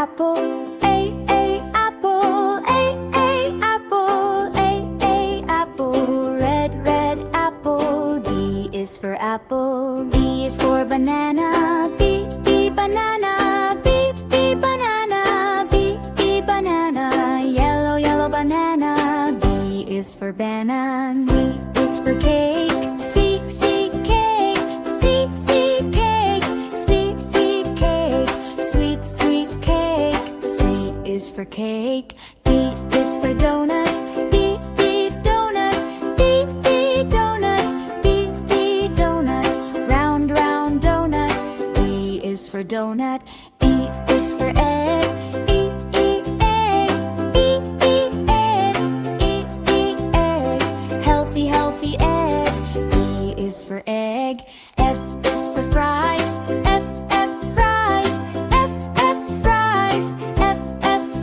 apple. A, apple. A, apple. A, apple. Red, red apple. B is for apple. B is for banana. B, banana. B, banana. B, banana. Yellow, yellow banana. B is for banana. C is for cake. C, cake. C, cake. C, cake. Sweet, sweet cake. C is for cake. D is for donut. D, donut. D, donut. D, donut. Round, round donut. D is for donut. E is for egg. E, egg. E, egg. E, egg. Healthy, healthy egg. E is for egg. F is for fries. F, fries. F, fries. F,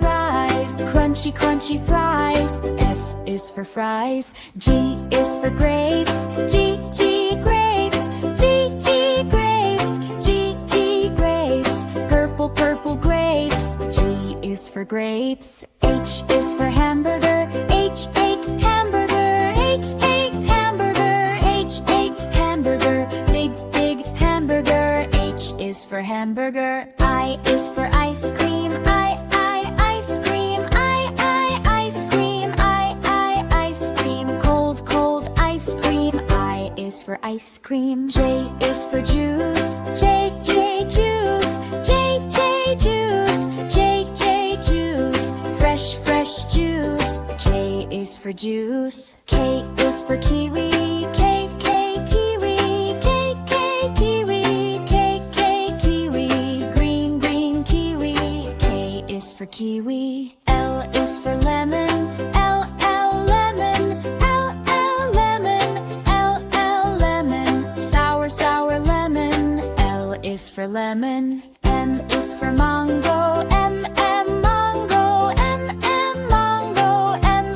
fries. Crunchy, crunchy fries. F is for fries. G is for grapes. G, grapes. G, grapes. G, grapes. Purple, purple grapes. G is for grapes. H is for hamburger. H, hamburger. H, hamburger. H, hamburger. Big, big hamburger. H is for hamburger. I is for ice cream. I, ice cream. I, ice cream. I, ice cream. Cold, cold ice cream. I is for ice cream. J is for juice. J, juice. J, juice. J, juice. Fresh, fresh juice. J is for juice. K is for kiwi. K, kiwi. K, kiwi. K, kiwi. Green, green kiwi. K is for kiwi. L is for lemon. L, lemon. L, lemon. L, lemon. Sour, sour lemon. L is for lemon. M is for mango. M, mango. M, mango. M,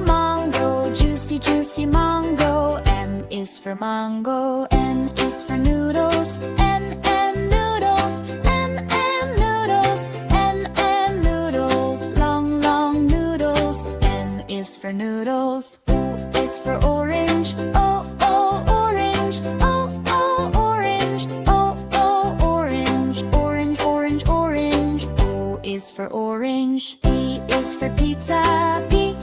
mango. Juicy, juicy mango. M is for mango. N is for noodles. N, noodles. N, noodles. N, noodles. Long, long noodles. N is for noodles. O is for orange. O, orange. O, orange. O, orange. Orange, orange, orange. O is for orange. P is for pizza. P,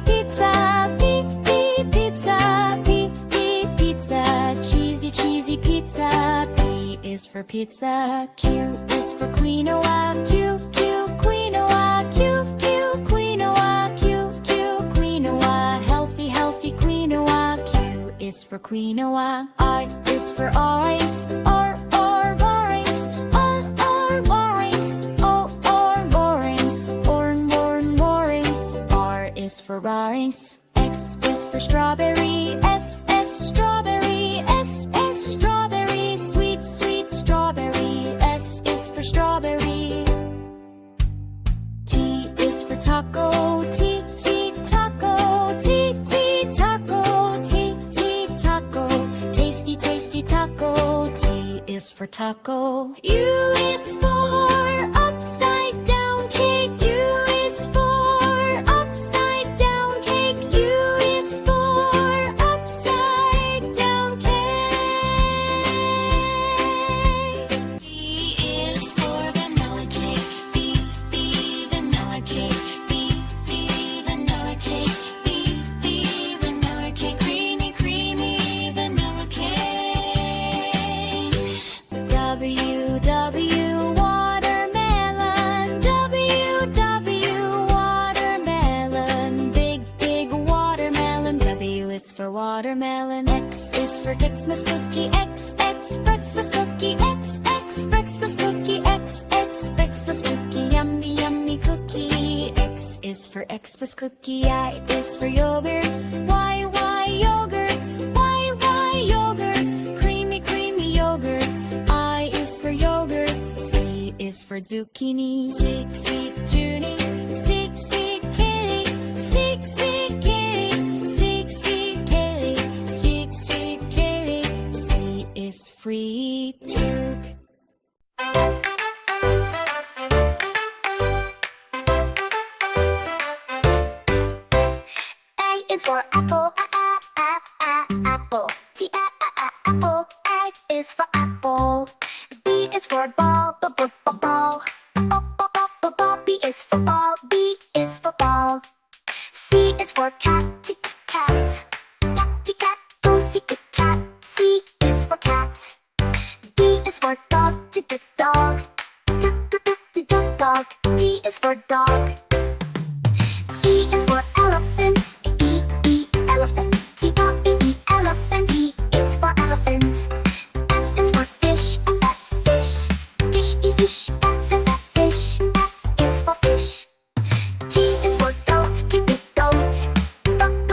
pizza. P, pizza. P, pizza. Cheesy, cheesy pizza. P is for pizza. Q is for quinoa. Q, quinoa. Q, quinoa. Q, quinoa. Healthy, healthy quinoa. Q is for quinoa. R is for ice. R, rice. R, rice. O, rice. Rice. R is for rice. X is for strawberry. S, strawberry. S, strawberry. Sweet, sweet strawberry. S is for strawberry. T is for taco. T, taco. T, taco. T, taco. Tasty, tasty taco. T is for taco. U is for upside down cake. U is for upside down cake. U is for upside down cake. B is for vanilla cake. B, vanilla cake. B, vanilla cake. B, vanilla cake. Creamy, creamy vanilla cake. W, watermelon. W, watermelon. Big, big watermelon. W is for watermelon. X is for Xmas cookie. X, Xmas cookie. X, Xmas cookie. X, Xmas cookie. Yummy, yummy cookie. X is for Xmas cookie. I is for yogurt. Y, yogurt. Y, yogurt. Creamy, creamy yogurt. I is for yogurt. C is for zucchini. C, Junie. C, kitty. C, kitty. C, kitty. C, kitty. C is free tube. for apple, apple. Apple. A is for apple. B is for ball, ball. B is for ball, B is for ball. C is for cat, cat. Cat, go see the cat. C is for cat. D is for dog, dog. Dog. D is for dog. E is for elephant, elephant. T-E, elephant. E is for elephant. F is for fish, fish. Fish, fish. F is for fish. G is for goat, goat. Goat,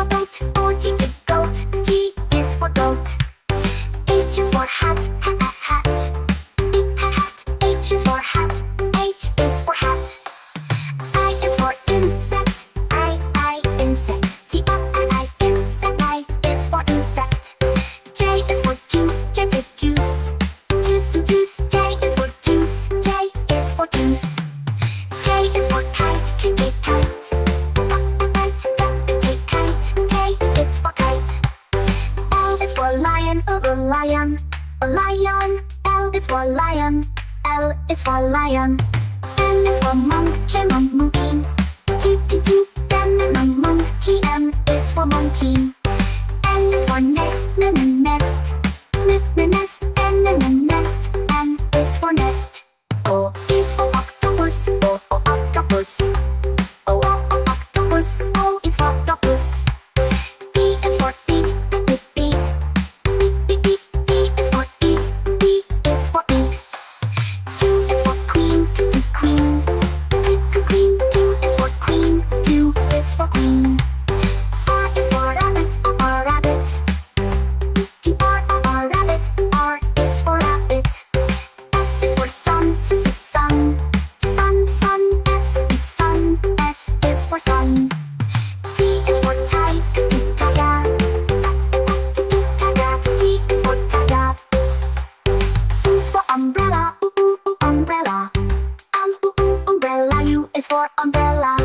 goat. G is for goat. H is for hat, hat. H is for hat. H is for hat. I is for insect, insect. T-I, insect. I is for insect. J is for juice, juice. Juice. J is for juice, J is for juice. K is for kite, kite. K is for kite. L is for lion, lion. L is for lion, L is for lion. M is for monkey, monkey. Monkey, M is for monkey. N is for nest, nest. Nest, nest. N is for nest. O is for octopus, octopus. O octopus, O is for octopus. B is for beak, beak. B is for beak, B is for beak. Q is for queen, queen. Q is for queen, Q is for queen. R is for rabbit, rabbit. Rabbit, R is for rabbit. S is for sun, sun. S is sun, S is for sun. T is for tiger, T is for tiger. U is for umbrella, umbrella. Umbrella, U is for umbrella.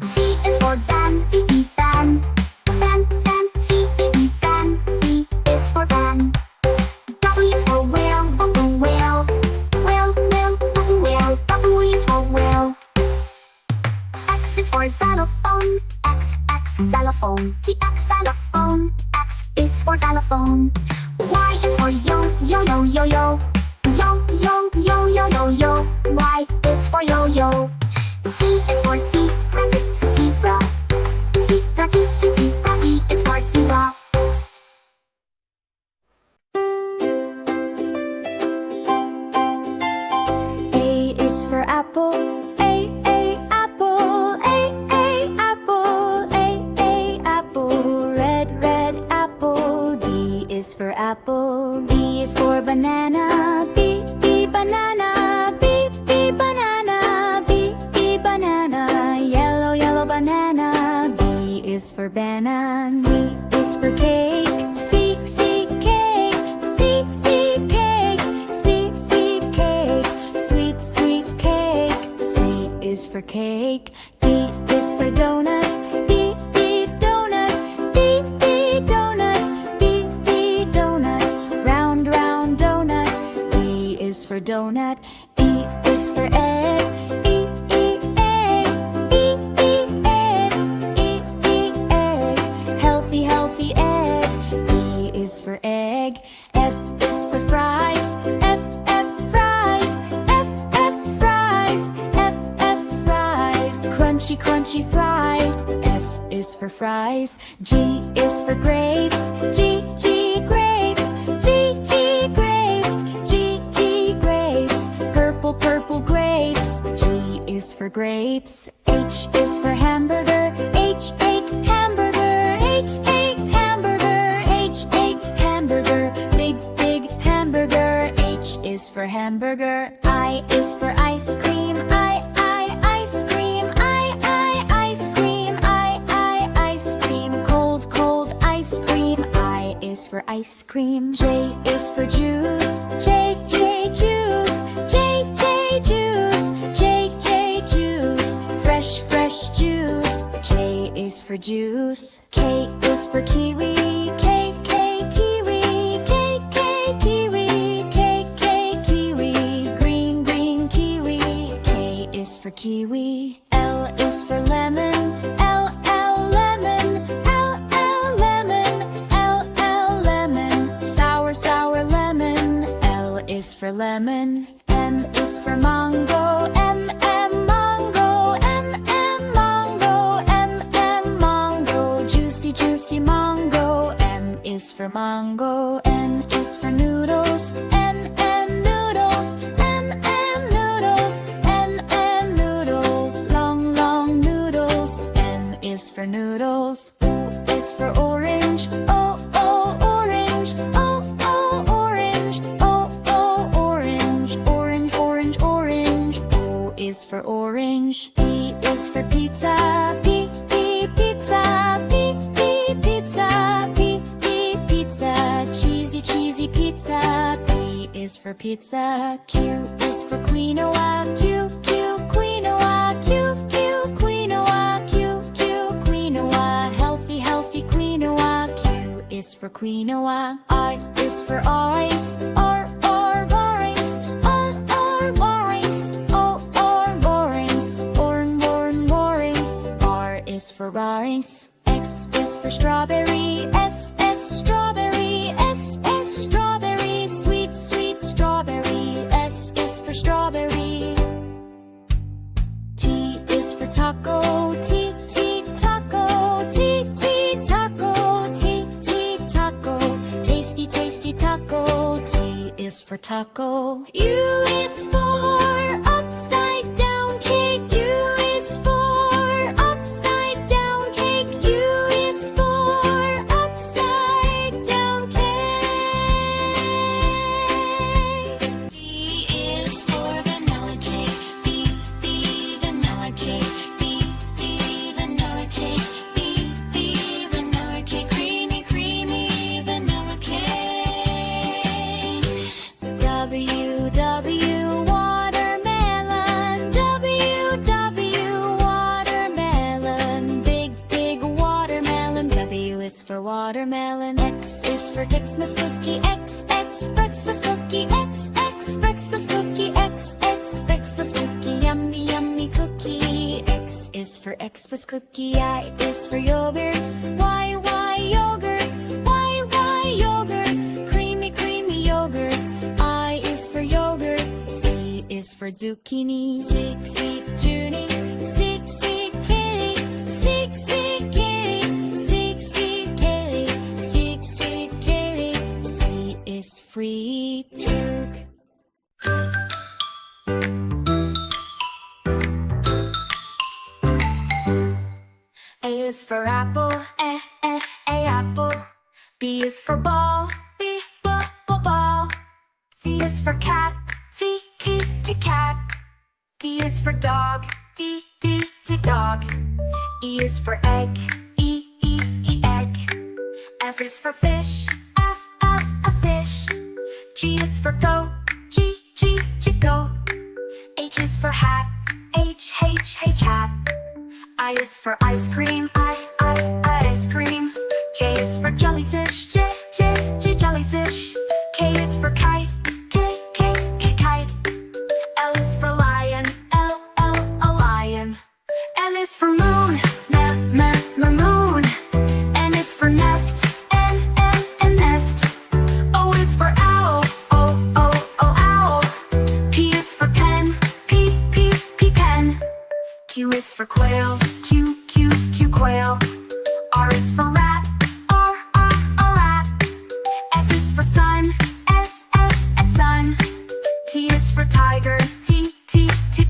V is for van, van. Van, van, V is for van. W is for whale, whale. Whale, W is for whale. X is for xylophone, X, xylophone. X, xylophone, X is for xylophone. Y is for yo. Y is for yo-yo. Z is for zebra, zebra. Z is for zebra. A is for apple, apple. A, apple. Red, apple. B is for apple, B is for banana, B, banana. B, banana. B, banana. Yellow, banana. B is for banana. C is for cake, C, cake. C, cake. C, cake. Sweet cake. C is for cake. D is for donut, D, donut. D, donut. D, donut. Round donut. D is for donut. E is for egg, E, egg. E, egg. Healthy egg. E is for egg. F is for fries, F, fries. F, fries. F, fries. Crunchy fries. F is for fries. G is for grapes, G, grapes. G, grapes. G, grapes. Purple grapes. G is for grapes. H is for hamburger, H, hamburger. H, hamburger. H, hamburger. Big hamburger. H is for hamburger. I is for ice cream, I, ice cream. I, ice cream. I, ice cream. Cold ice cream. I is for ice cream. J is for juice, J, juice. J, juice. J, juice. Fresh juice. J is for juice. K is for lemon. M is for mango. M mango. M mango. M mango. Juicy juicy mango. M is for mango. N is for noodles. N noodles. N noodles. N noodles. Long long noodles. N is for noodles. O is for orange. O orange. O orange. O orange. Orange orange orange. O is for orange. P is for pizza. P pizza. P pizza. P pizza. Cheesy cheesy pizza. P is for pizza. Q is for quinoa. Q quinoa. Q quinoa. Q quinoa. Healthy healthy quinoa. Q is for quinoa. R is for ice. R rice. R rice. O rice. Rice. R is for rice. X is for strawberry. S strawberry. S strawberry. Sweet sweet strawberry. S is for strawberry. T is for taco. T taco. T taco. T taco. Tasty tasty taco. T is for taco. U is for upside down cake. U is for upside down cake. U is for upside down cake. V is for vanilla cake. V vanilla cake. V vanilla cake. V vanilla cake. Creamy creamy vanilla cake. W watermelon. W watermelon. Big big watermelon. W is for watermelon. X is for Xmas cookie. X Xmas cookie. X Xmas cookie. X Xmas cookie. Yummy yummy cookie. X is for Xmas cookie. I is for yogurt. Y yogurt. Y yogurt. Creamy creamy yogurt. I is for yogurt. C is for zucchini. Sig Junie. Sig kitty. Sig kitty. Sig kitty. Sig kitty. C is free took. A is for apple. A apple. B is for ball. B ball. C is for cat. C cat. D is for dog. D dog. E is for egg. E egg. F is for fish. F fish. G is for goat. G goat. H is for hat. H hat. I is for ice cream. I ice cream. J is for jellyfish. J jellyfish. K is for kite. K kite. L is for lion. L lion. M is for moon. Moon. N is for nest. N nest. O is for owl. O owl. P is for pen. P pen. Q is for quail. Q quail. R is for rat. R rat. S is for sun. S sun. T is for tiger. T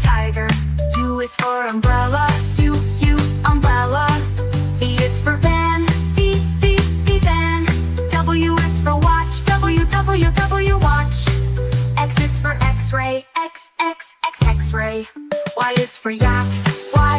tiger. U is for umbrella. U umbrella. V is for van. V van. W is for watch. W watch. X is for x-ray. X-ray. Y is for yak. Y